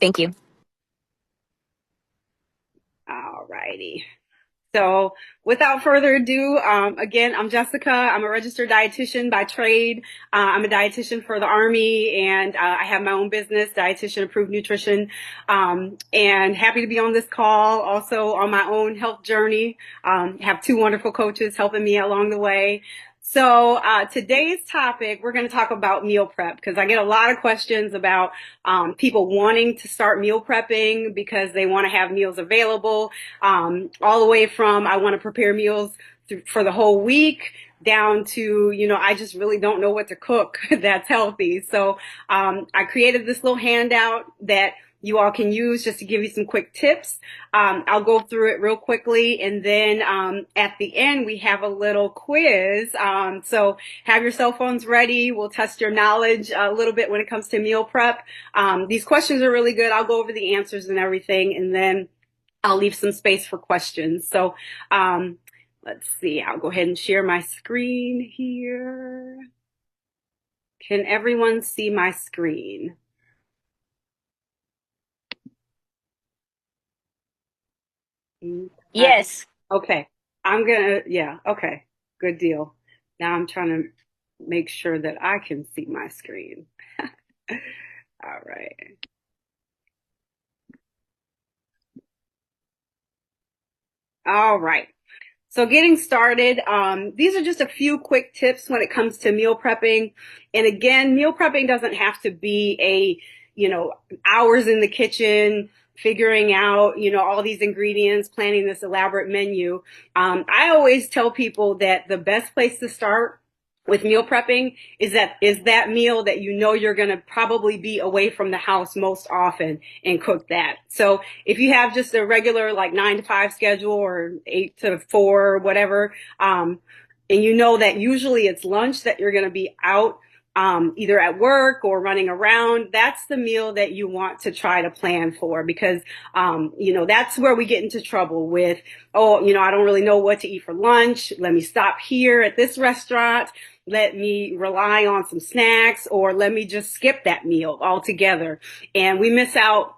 Thank you. All righty. So without further ado, again, I'm Jessica. I'm a registered dietitian by trade. I'm a dietitian for the Army, and I have my own business, Dietitian Approved Nutrition, and happy to be on this call. Also on my own health journey, have two wonderful coaches helping me along the way. So today's topic, we're going to talk about meal prep because I get a lot of questions about people wanting to start meal prepping because they want to have meals available, all the way from I want to prepare meals for the whole week down to, I just really don't know what to cook that's healthy. So I created this little handout that you all can use just to give you some quick tips. I'll go through it real quickly, and then at the end we have a little quiz. So have your cell phones ready. We'll test your knowledge a little bit when it comes to meal prep. These questions are really good. I'll go over the answers and everything, and then I'll leave some space for questions. So let's see. I'll go ahead and share my screen here. Can everyone see my screen? Uh, Yes. okay. Yeah, okay. Good deal. Now I'm trying to make sure that I can see my screen. All right. All right. So getting started, these are just a few quick tips when it comes to meal prepping. And again, meal prepping doesn't have to be hours in the kitchen, figuring out, all these ingredients, planning this elaborate menu. I always tell people that the best place to start with meal prepping is that meal that you're going to probably be away from the house most often and cook that. So if you have just a regular like 9 to 5 schedule or 8 to 4, whatever, and you know that usually it's lunch that you're going to be out, either at work or running around, that's the meal that you want to try to plan for because, that's where we get into trouble with, I don't really know what to eat for lunch. Let me stop here at this restaurant. Let me rely on some snacks, or let me just skip that meal altogether. And we miss out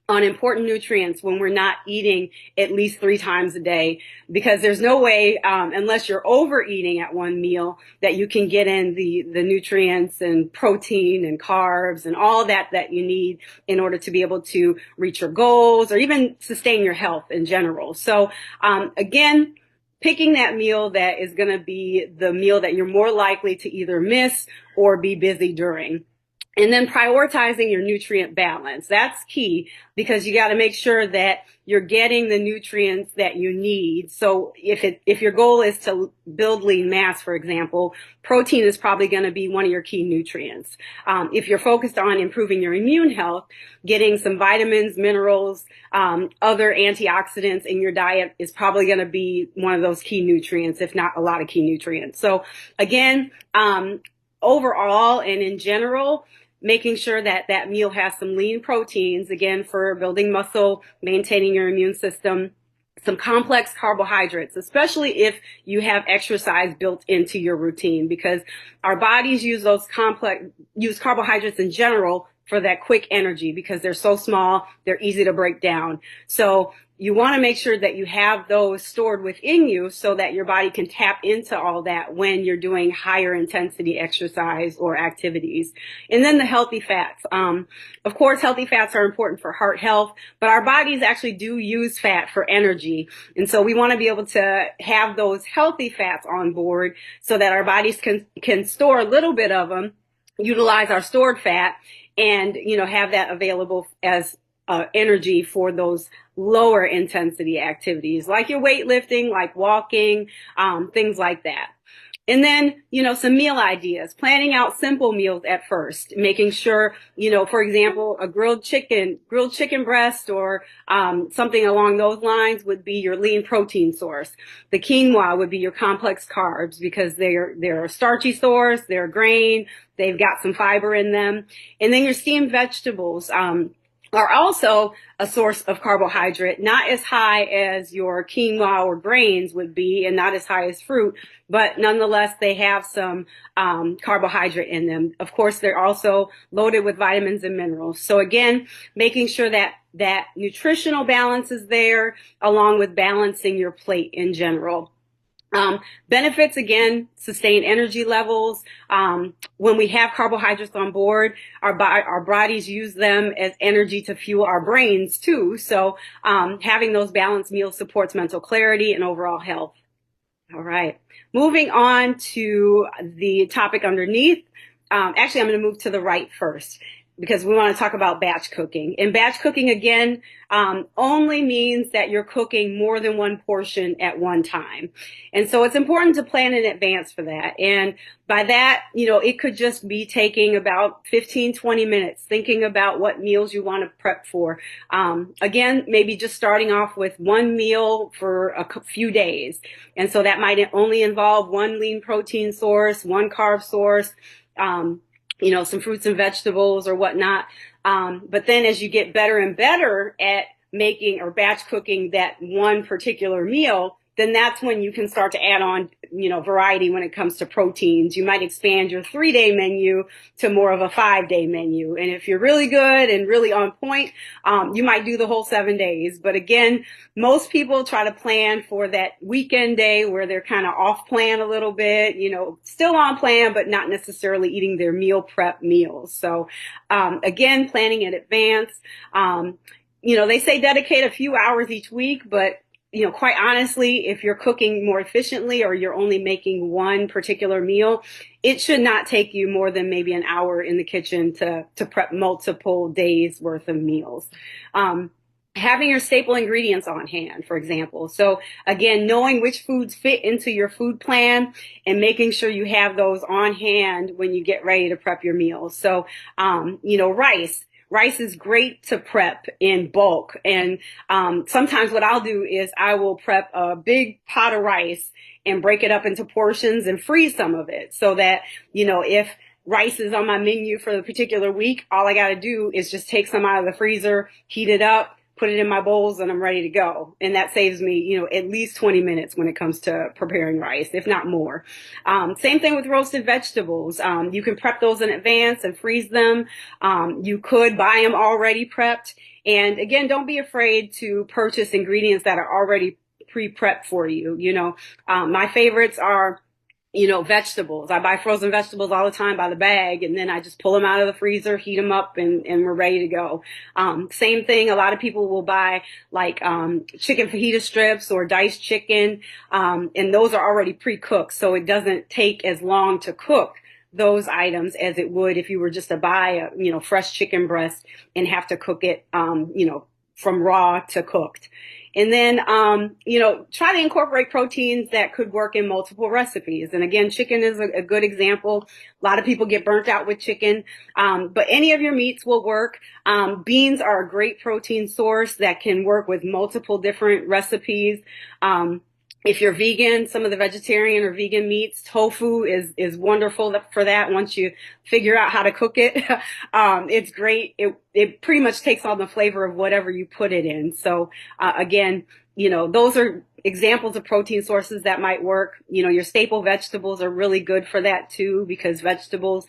on important nutrients when we're not eating at least 3 times a day, because there's no way, unless you're overeating at one meal, that you can get in the nutrients and protein and carbs and all that you need in order to be able to reach your goals or even sustain your health in general. So again, picking that meal that is going to be the meal that you're more likely to either miss or be busy during. And then prioritizing your nutrient balance. That's key because you got to make sure that you're getting the nutrients that you need. So if your goal is to build lean mass, for example, protein is probably going to be one of your key nutrients. If you're focused on improving your immune health, getting some vitamins, minerals, other antioxidants in your diet is probably going to be one of those key nutrients, if not a lot of key nutrients. So again, overall and in general, making sure that that meal has some lean proteins, again, for building muscle, maintaining your immune system, some complex carbohydrates, especially if you have exercise built into your routine, because our bodies use carbohydrates in general for that quick energy because they're so small, they're easy to break down. So you want to make sure that you have those stored within you so that your body can tap into all that when you're doing higher intensity exercise or activities. And then the healthy fats. Of course, healthy fats are important for heart health, but our bodies actually do use fat for energy. And so we want to be able to have those healthy fats on board so that our bodies can store a little bit of them, utilize our stored fat, and, have that available as energy for those lower intensity activities like your weightlifting, like walking, things like that. And then, some meal ideas, planning out simple meals at first, making sure, for example, a grilled chicken breast or something along those lines would be your lean protein source. The quinoa would be your complex carbs because they're a starchy source, they're a grain, they've got some fiber in them. And then your steamed vegetables, are also a source of carbohydrate, not as high as your quinoa or grains would be, and not as high as fruit, but nonetheless, they have some carbohydrate in them. Of course, they're also loaded with vitamins and minerals. So again, making sure that that nutritional balance is there, along with balancing your plate in general. Benefits, again, sustain energy levels. When we have carbohydrates on board, our bodies use them as energy to fuel our brains too. So having those balanced meals supports mental clarity and overall health. All right. Moving on to the topic underneath. Actually, I'm going to move to the right first because we want to talk about batch cooking. And batch cooking, again, only means that you're cooking more than one portion at one time. And so it's important to plan in advance for that. And by that, it could just be taking about 15, 20 minutes, thinking about what meals you want to prep for. Again, maybe just starting off with one meal for a few days. And so that might only involve one lean protein source, one carb source, some fruits and vegetables or whatnot. But then as you get better and better at making or batch cooking that one particular meal, then that's when you can start to add on, variety when it comes to proteins. You might expand your 3-day menu to more of a 5-day menu. And if you're really good and really on point, you might do the whole 7 days. But again, most people try to plan for that weekend day where they're kind of off plan a little bit, still on plan, but not necessarily eating their meal prep meals. So, again, planning in advance. They say dedicate a few hours each week, but quite honestly, if you're cooking more efficiently or you're only making one particular meal, it should not take you more than maybe an hour in the kitchen to prep multiple days worth of meals. Having your staple ingredients on hand, for example. So again, knowing which foods fit into your food plan and making sure you have those on hand when you get ready to prep your meals. So, rice. Rice is great to prep in bulk. And sometimes what I'll do is I will prep a big pot of rice and break it up into portions and freeze some of it so that, if rice is on my menu for the particular week, all I got to do is just take some out of the freezer, heat it up, put it in my bowls, and I'm ready to go. And that saves me, at least 20 minutes when it comes to preparing rice, if not more. Same thing with roasted vegetables. You can prep those in advance and freeze them. You could buy them already prepped. And again, don't be afraid to purchase ingredients that are already pre-prepped for you. My favorites are vegetables. I buy frozen vegetables all the time by the bag, and then I just pull them out of the freezer, heat them up, and we're ready to go. Same thing. A lot of people will buy chicken fajita strips or diced chicken, and those are already pre-cooked, so it doesn't take as long to cook those items as it would if you were just to buy a, fresh chicken breast and have to cook it, from raw to cooked. And then, try to incorporate proteins that could work in multiple recipes. And again, chicken is a good example. A lot of people get burnt out with chicken, but any of your meats will work. Beans are a great protein source that can work with multiple different recipes. If you're vegan, some of the vegetarian or vegan meats, tofu is wonderful for that. Once you figure out how to cook it, it's great. It pretty much takes on the flavor of whatever you put it in. So, again, those are examples of protein sources that might work. Your staple vegetables are really good for that too, because vegetables,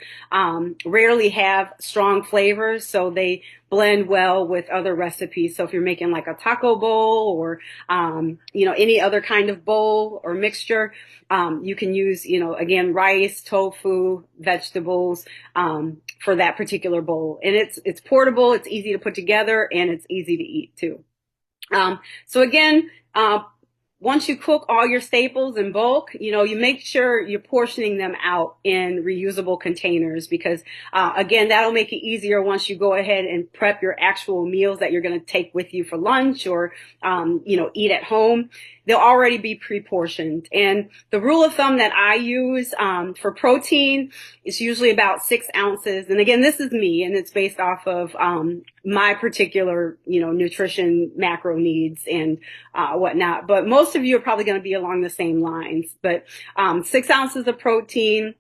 rarely have strong flavors. So they blend well with other recipes. So if you're making like a taco bowl or, any other kind of bowl or mixture, you can use, again, rice, tofu, vegetables, for that particular bowl. And it's portable, it's easy to put together, and it's easy to eat too. So again, once you cook all your staples in bulk, you make sure you're portioning them out in reusable containers because, again, that'll make it easier once you go ahead and prep your actual meals that you're going to take with you for lunch or, eat at home. They'll already be pre-portioned. And the rule of thumb that I use, for protein is usually about 6 ounces. And again, this is me, and it's based off of, my particular, nutrition macro needs and, whatnot. But most of you are probably going to be along the same lines. But, 6 ounces of protein,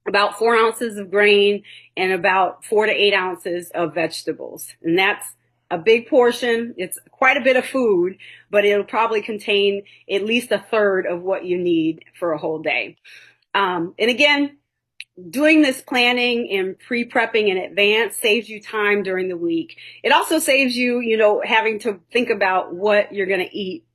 about 4 ounces of grain, and about 4 to 8 ounces of vegetables. And that's a big portion. It's quite a bit of food, but it'll probably contain at least a third of what you need for a whole day. And again, doing this planning and pre-prepping in advance saves you time during the week. It also saves you, having to think about what you're going to eat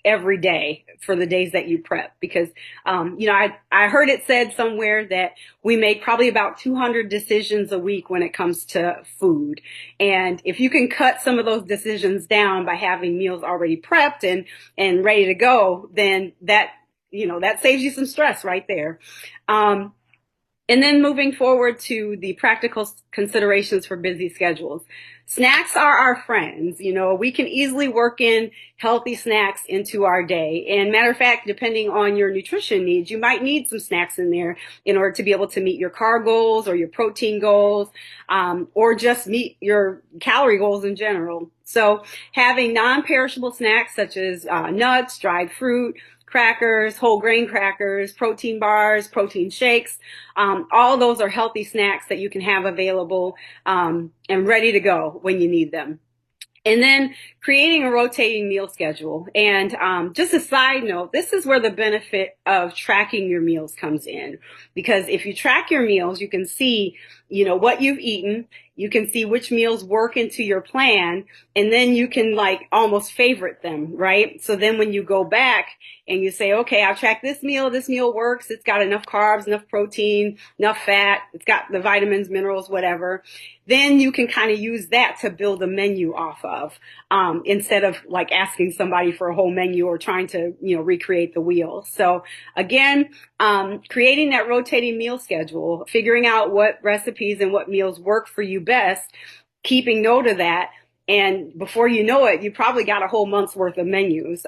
every day for the days that you prep, because I heard it said somewhere that we make probably about 200 decisions a week when it comes to food, and if you can cut some of those decisions down by having meals already prepped and ready to go, then that saves you some stress right there. And then moving forward to the practical considerations for busy schedules. Snacks are our friends. We can easily work in healthy snacks into our day. And matter of fact, depending on your nutrition needs, you might need some snacks in there in order to be able to meet your carb goals or your protein goals, or just meet your calorie goals in general. So having non-perishable snacks such as nuts, dried fruit, crackers, whole grain crackers, protein bars, protein shakes. All those are healthy snacks that you can have available and ready to go when you need them. And then creating a rotating meal schedule. And just a side note, this is where the benefit of tracking your meals comes in. Because if you track your meals, you can see, what you've eaten. You can see which meals work into your plan. And then you can almost favorite them, right? So then when you go back and you say, okay, I'll track this meal works. It's got enough carbs, enough protein, enough fat. It's got the vitamins, minerals, whatever. Then you can kind of use that to build a menu off of, instead of asking somebody for a whole menu or trying to, recreate the wheel. So again, creating that rotating meal schedule, figuring out what recipes and what meals work for you best, keeping note of that. And before you know it, you probably got a whole month's worth of menus.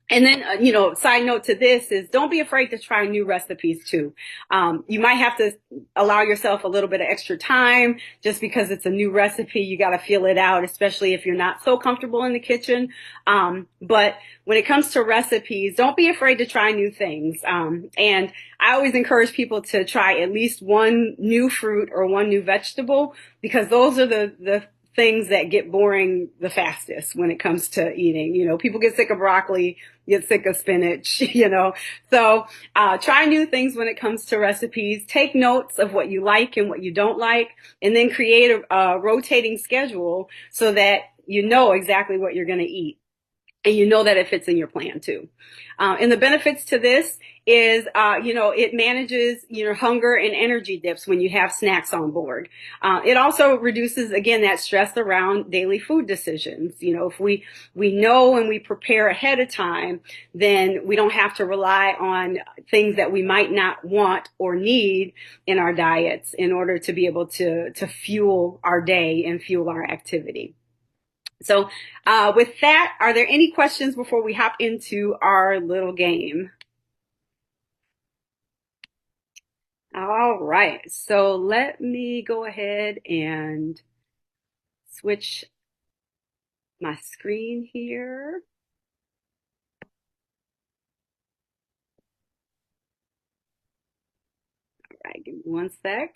And then, side note to this is don't be afraid to try new recipes too. You might have to allow yourself a little bit of extra time just because it's a new recipe. You got to feel it out, especially if you're not so comfortable in the kitchen. But when it comes to recipes, don't be afraid to try new things. And I always encourage people to try at least one new fruit or one new vegetable, because those are the things that get boring the fastest when it comes to eating. People get sick of broccoli, get sick of spinach, So try new things when it comes to recipes. Take notes of what you like and what you don't like, and then create a rotating schedule so that you know exactly what you're going to eat. And you know that it fits in your plan too. And the benefits to this is, it manages your hunger and energy dips when you have snacks on board. It also reduces, again, that stress around daily food decisions. If we know and we prepare ahead of time, then we don't have to rely on things that we might not want or need in our diets in order to be able to fuel our day and fuel our activity. So with that, are there any questions before we hop into our little game? All right, so let me go ahead and switch my screen here. All right, give me one sec.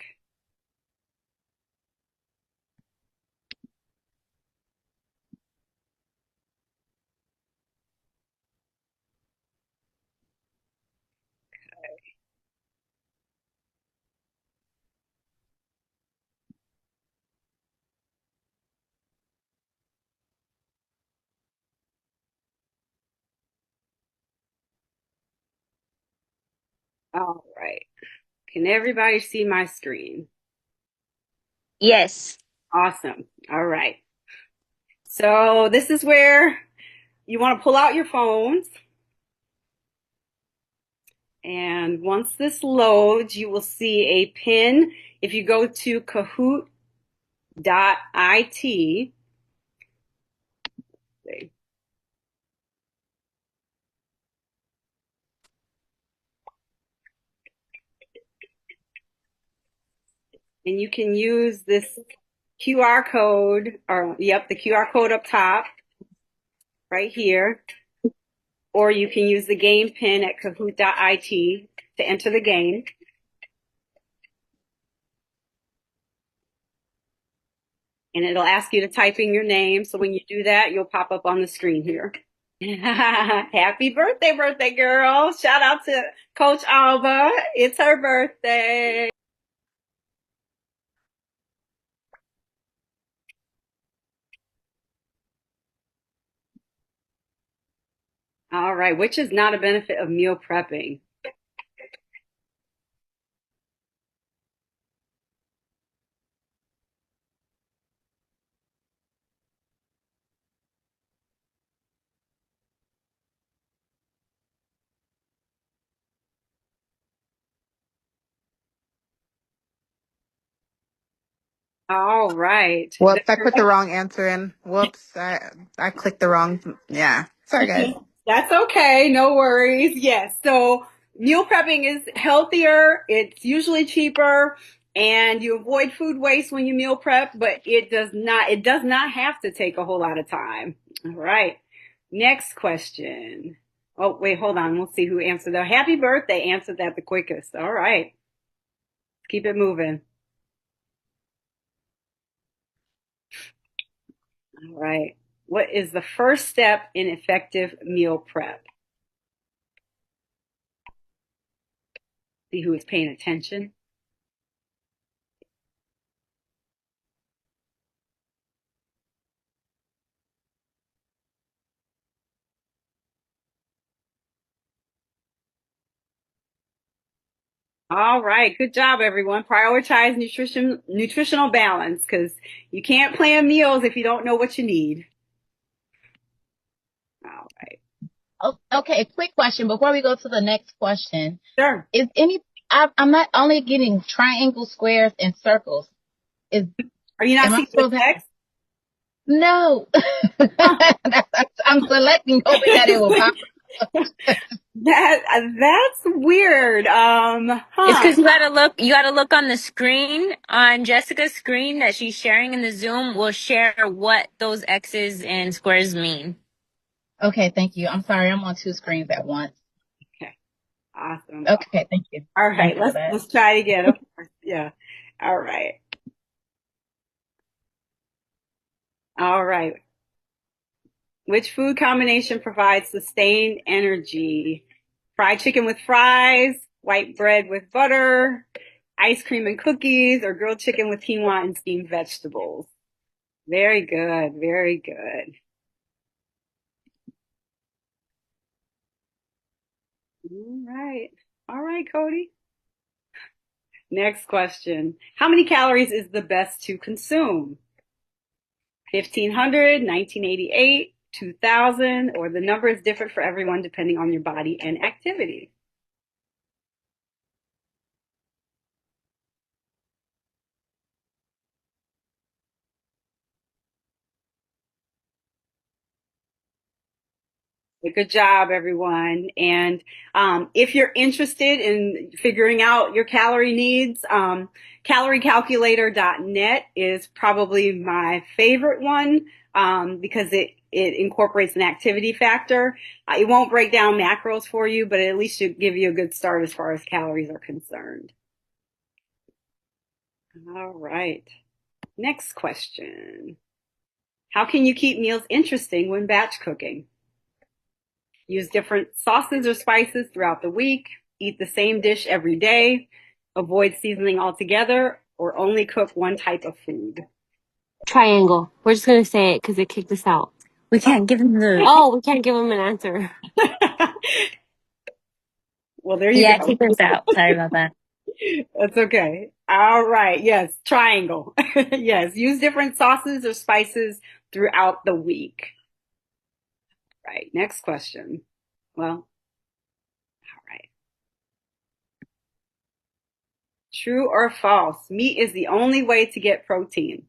All right, can everybody see my screen? Yes. Awesome. All right. So this is where you want to pull out your phones. And once this loads, you will see a pin. If you go to Kahoot.it, and you can use this QR code, the QR code up top, right here, or you can use the game pin at Kahoot.it to enter the game. and it'll ask you to type in your name. So when you do that, you'll pop up on the screen here. Happy birthday, birthday girl. Shout out to Coach Alba. It's her birthday. All right. Which is not a benefit of meal prepping? All right. Whoops, I put the wrong answer in. Whoops, I clicked the wrong. Yeah, sorry guys. That's okay. No worries. Yes. So meal prepping is healthier. It's usually cheaper and you avoid food waste when you meal prep, but it does not have to take a whole lot of time. All right. Next question. Oh, wait, hold on. We'll see who answered that. Happy birthday answered that the quickest. All right. Keep it moving. All right. What is the first step in effective meal prep? See who is paying attention. All right. Good job, everyone. Prioritize nutritional balance because you can't plan meals if you don't know what you need. All right. Oh, okay, quick question before we go to the next question. Sure. Is any, I'm not only getting triangles, squares, and circles. Is, Are you not am I seeing the supposed to have, text? no. Huh. I'm selecting hoping that it will pop up. That's weird. It's Huh. because you gotta look on the screen, on Jessica's screen that she's sharing in the Zoom. Will share what those X's and squares mean. Okay, thank you. I'm sorry, I'm on two screens at once. Okay. Awesome. Okay, thank you. All Thank right. you for Let's that. let's try it again. Of course. Yeah. All right. All right. Which food combination provides sustained energy? Fried chicken with fries, white bread with butter, ice cream and cookies, or grilled chicken with quinoa and steamed vegetables. Very good. Very good. All right. All right, Cody. Next question. How many calories is the best to consume? 1,500, 1988, 2,000, or the number is different for everyone depending on your body and activity? Good job, everyone. And if you're interested in figuring out your calorie needs, caloriecalculator.net is probably my favorite one because it incorporates an activity factor. It won't break down macros for you, but at least should give you a good start as far as calories are concerned. All right. Next question. How can you keep meals interesting when batch cooking? Use different sauces or spices throughout the week. Eat the same dish every day. Avoid seasoning altogether or only cook one type of food. Triangle. We're just gonna say it because it kicked us out. We can't give him the. Oh, we can't give him an answer. Well, there you Yeah, go. kick us out. Sorry about that. That's okay. All right. Yes. Triangle. Yes. Use different sauces or spices throughout the week. Right. Next question. Well, all right. True or false? Meat is the only way to get protein.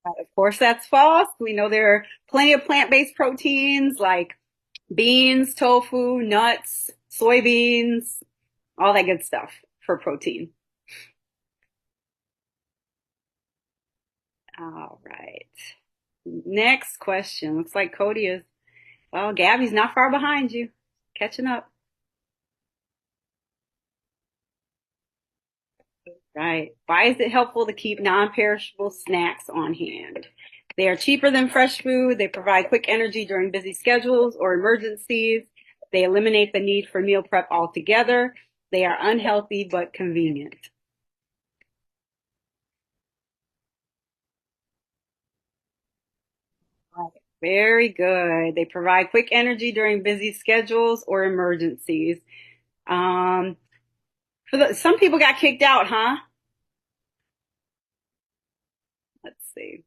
Of course, that's false. We know there are plenty of plant-based proteins like beans, tofu, nuts, soybeans, all that good stuff for protein. All right. Next question. Looks like Cody is, well, Gabby's not far behind you. Catching up. Right. Why is it helpful to keep non-perishable snacks on hand? They are cheaper than fresh food. They provide quick energy during busy schedules or emergencies. They eliminate the need for meal prep altogether. They are unhealthy but convenient. Right. Very good. They provide quick energy during busy schedules or emergencies. Um, some people got kicked out, huh? Let's see.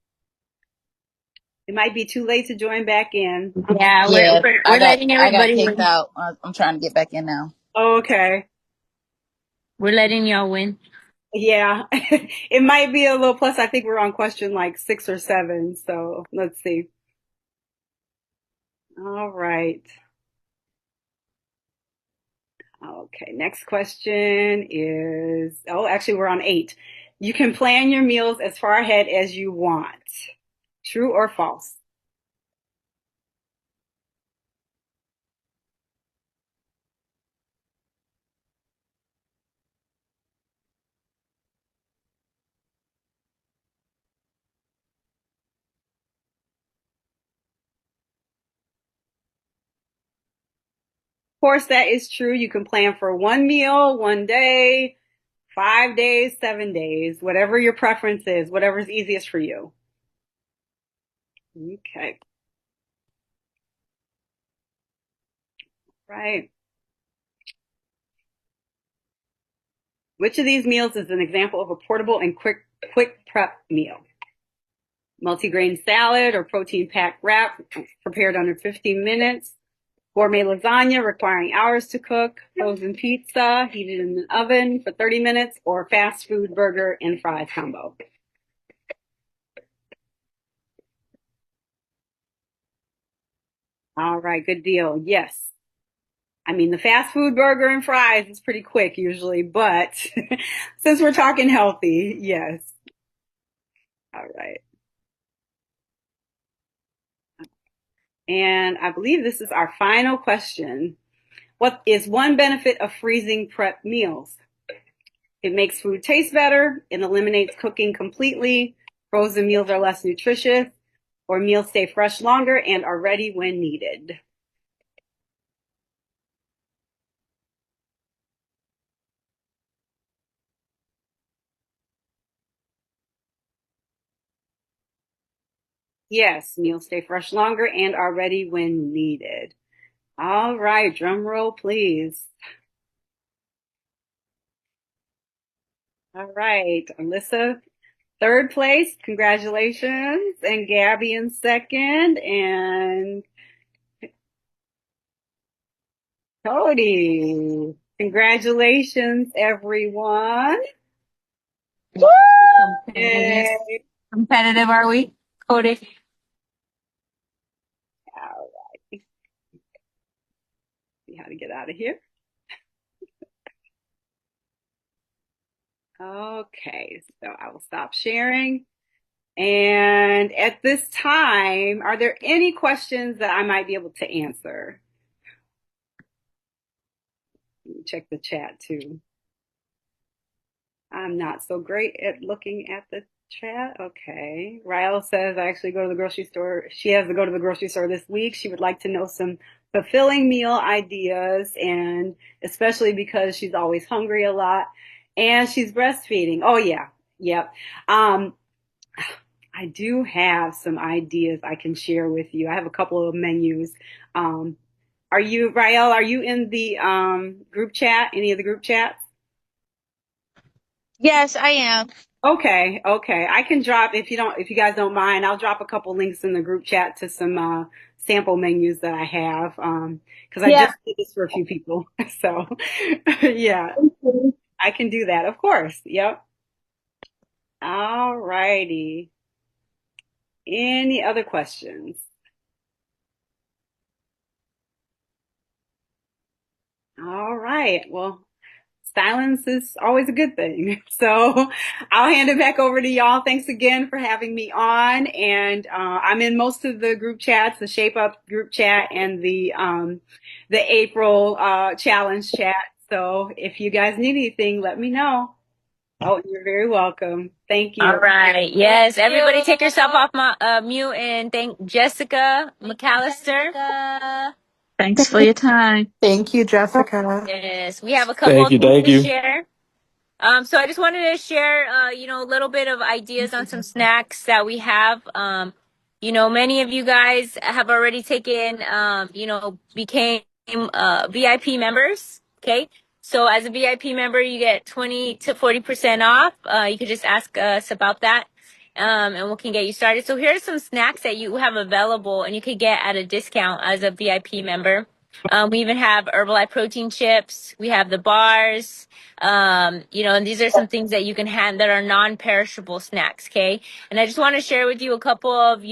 It might be too late to join back in. Yeah, Yeah, we're letting I got everybody kicked win. out. I'm trying to get back in now. Oh, okay. We're letting y'all win. Yeah, it might be a little plus. I think we're on question like 6 or 7. So let's see. All right. Okay. Next question is, oh, actually, we're on 8. You can plan your meals as far ahead as you want. True or false? Of course, that is true. You can plan for one meal, one day, 5 days, 7 days, whatever your preference is, whatever's easiest for you. Okay. Right. Which of these meals is an example of a portable and quick prep meal? Multigrain salad or protein packed wrap prepared under 15 minutes. Gourmet lasagna requiring hours to cook. Frozen pizza heated in an oven for 30 minutes, or fast food burger and fries combo. All right, good deal. Yes. I mean, the fast food burger and fries is pretty quick usually, but since we're talking healthy, yes. All right. And I believe this is our final question. What is one benefit of freezing prep meals? It makes food taste better. It eliminates cooking completely. Frozen meals are less nutritious, or meals stay fresh longer and are ready when needed. Yes, meals stay fresh longer and are ready when needed. All right, drum roll, please. All right, Alyssa, third place. Congratulations. And Gabby in second. And Cody. Congratulations, everyone. Competitive. Yay. Competitive, are we? Cody. All right. See how to get out of here. Okay, so I will stop sharing. And at this time, are there any questions that I might be able to answer? Let me check the chat too. I'm not so great at looking at the chat. Okay. Ryle says I actually go to the grocery store. She has to go to the grocery store this week. She would like to know some fulfilling meal ideas, and especially because she's always hungry a lot and she's breastfeeding. Oh yeah. Yep. I do have some ideas I can share with you. I have a couple of menus. Um, Rael, are you in the group chat? Any of the group chats? Yes, I am. Okay, okay. I can drop if you guys don't mind, I'll drop a couple links in the group chat to some sample menus that I have. Because I Yeah. just did this for a few people. So yeah, I can do that, of course. Yep. All righty. Any other questions? All right. Well, silence is always a good thing. So I'll hand it back over to y'all. Thanks again for having me on. And I'm in most of the group chats, the Shape Up group chat and the April challenge chat. So if you guys need anything, let me know. Oh, you're very welcome. Thank you. All right. Yes. Everybody take yourself off my mute and thank Jessica McAllister. Thanks for your time. Thank you, Jessica. Yes. We have a couple of things to share. So I just wanted to share, a little bit of ideas on some snacks that we have. Many of you guys have already taken, became VIP members. Okay. So as a VIP member, you get 20 to 40% off. You could just ask us about that. And we can get you started. So here are some snacks that you have available and you could get at a discount as a VIP member. We even have Herbalife protein chips. We have the bars. And these are some things that you can have that are non-perishable snacks. Okay. And I just want to share with you a couple of,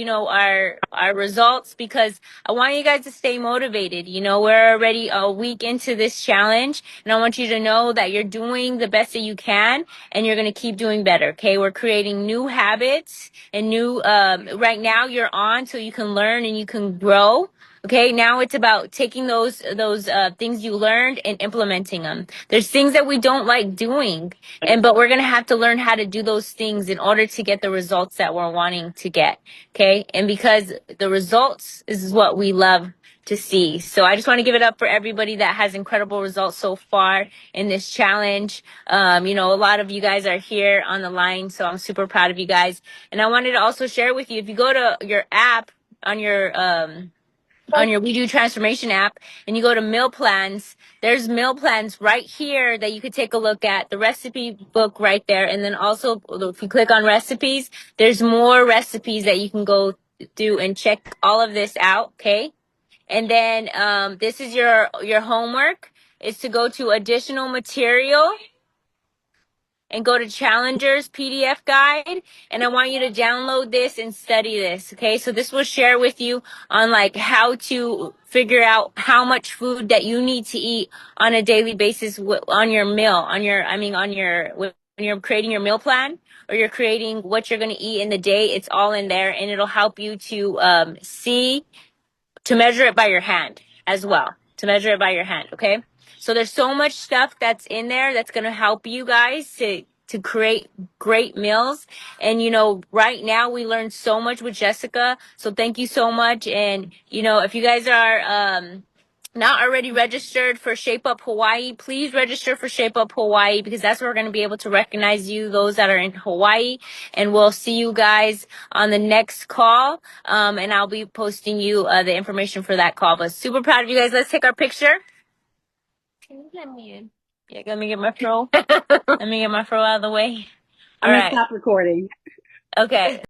our results because I want you guys to stay motivated. We're already a week into this challenge and I want you to know that you're doing the best that you can and you're going to keep doing better. Okay. We're creating new habits and right now you're on so you can learn and you can grow. Okay, now it's about taking those things you learned and implementing them. There's things that we don't like doing, but we're gonna have to learn how to do those things in order to get the results that we're wanting to get. Okay, and because the results is what we love to see. So I just want to give it up for everybody that has incredible results so far in this challenge. A lot of you guys are here on the line, so I'm super proud of you guys. And I wanted to also share with you, if you go to your app on your We Do Transformation app and you go to meal plans, there's meal plans right here that you could take a look at, the recipe book right there. And then also if you click on recipes, there's more recipes that you can go through and check all of this out. Okay. And then this is your homework is to go to additional material and go to Challenger's PDF guide. And I want you to download this and study this. Okay. So this will share with you on like how to figure out how much food that you need to eat on a daily basis on your meal, when you're creating your meal plan or you're creating what you're going to eat in the day. It's all in there and it'll help you to to measure it by your hand as well. To measure it by your hand, okay? So there's so much stuff that's in there that's going to help you guys to create great meals. And, right now we learned so much with Jessica. So thank you so much. And, if you guys are not already registered for Shape Up Hawaii, please register for Shape Up Hawaii because that's where we're going to be able to recognize you, those that are in Hawaii. And we'll see you guys on the next call. And I'll be posting you the information for that call. But super proud of you guys. Let's take our picture. Can you let me in? Yeah, let me get my fro. Let me get my fro out of the way. I'm going to stop recording. Okay.